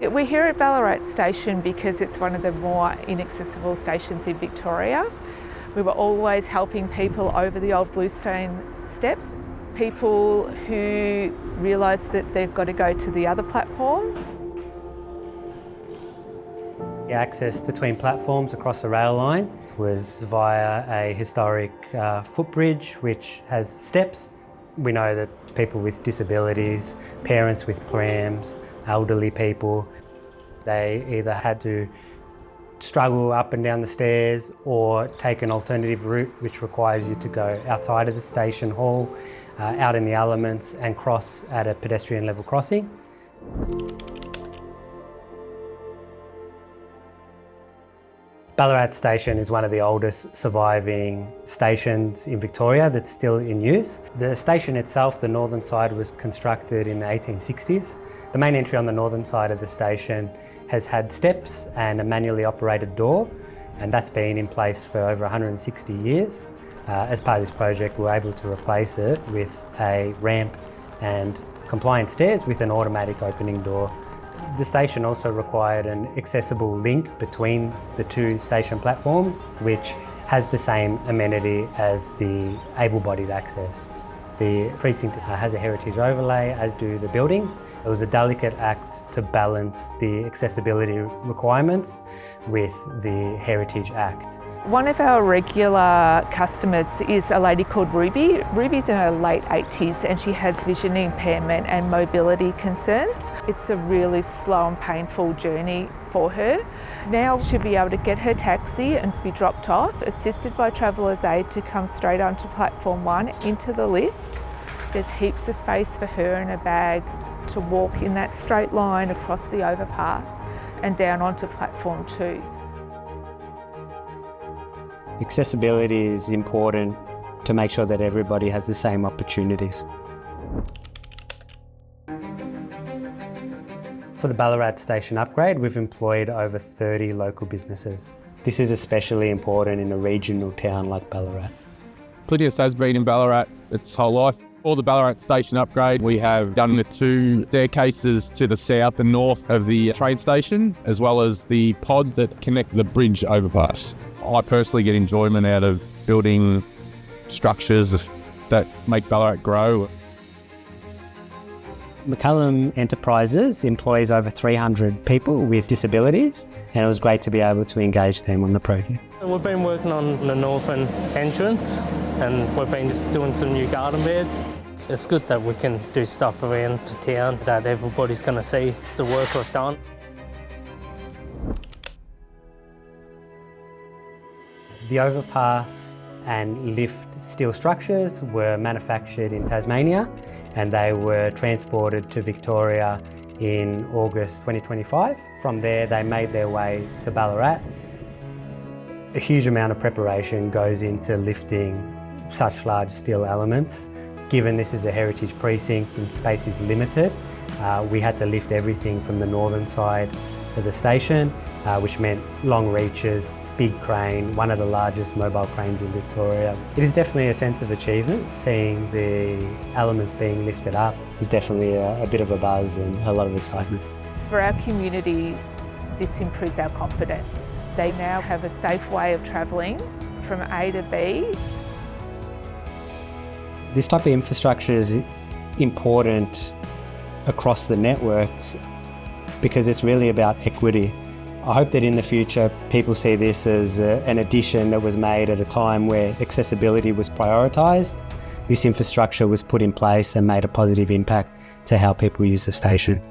We're here at Ballarat Station because it's one of the more inaccessible stations in Victoria. We were always helping people over the old bluestone steps, people who realise that they've got to go to the other platforms. The access between platforms across the rail line was via a historic footbridge which has steps. We know that people with disabilities, parents with prams, elderly people, they either had to struggle up and down the stairs or take an alternative route which requires you to go outside of the station hall, out in the elements and cross at a pedestrian level crossing. Ballarat Station is one of the oldest surviving stations in Victoria that's still in use. The station itself, the northern side, was constructed in the 1860s. The main entry on the northern side of the station has had steps and a manually operated door, and that's been in place for over 160 years. As part of this project, we were able to replace it with a ramp and compliant stairs with an automatic opening door. The station also required an accessible link between the two station platforms, which has the same amenity as the able-bodied access. The precinct has a heritage overlay, as do the buildings. It was a delicate act to balance the accessibility requirements with the Heritage Act. One of our regular customers is a lady called Ruby. Ruby's in her late 80s and she has vision impairment and mobility concerns. It's a really slow and painful journey for her. Now she'll be able to get her taxi and be dropped off, assisted by Traveller's Aid to come straight onto platform 1 into the lift. There's heaps of space for her and her bag to walk in that straight line across the overpass and down onto platform 2. Accessibility is important to make sure that everybody has the same opportunities. For the Ballarat Station Upgrade, we've employed over 30 local businesses. This is especially important in a regional town like Ballarat. Clitius has been in Ballarat its whole life. For the Ballarat Station Upgrade, we have done the 2 staircases to the south and north of the train station, as well as the pod that connect the bridge overpass. I personally get enjoyment out of building structures that make Ballarat grow. McCullum Enterprises employs over 300 people with disabilities, and it was great to be able to engage them on the project. We've been working on the northern entrance and we've been just doing some new garden beds. It's good that we can do stuff around town that everybody's going to see the work we've done. The overpass and lift steel structures were manufactured in Tasmania and they were transported to Victoria in August 2025. From there they made their way to Ballarat. A huge amount of preparation goes into lifting such large steel elements. Given this is a heritage precinct and space is limited, we had to lift everything from the northern side of the station, which meant long reaches, big crane, one of the largest mobile cranes in Victoria. It is definitely a sense of achievement. Seeing the elements being lifted up is definitely a bit of a buzz and a lot of excitement. For our community, this improves our confidence. They now have a safe way of travelling from A to B. This type of infrastructure is important across the network because it's really about equity. I hope that in the future people see this as an addition that was made at a time where accessibility was prioritised. This infrastructure was put in place and made a positive impact to how people use the station.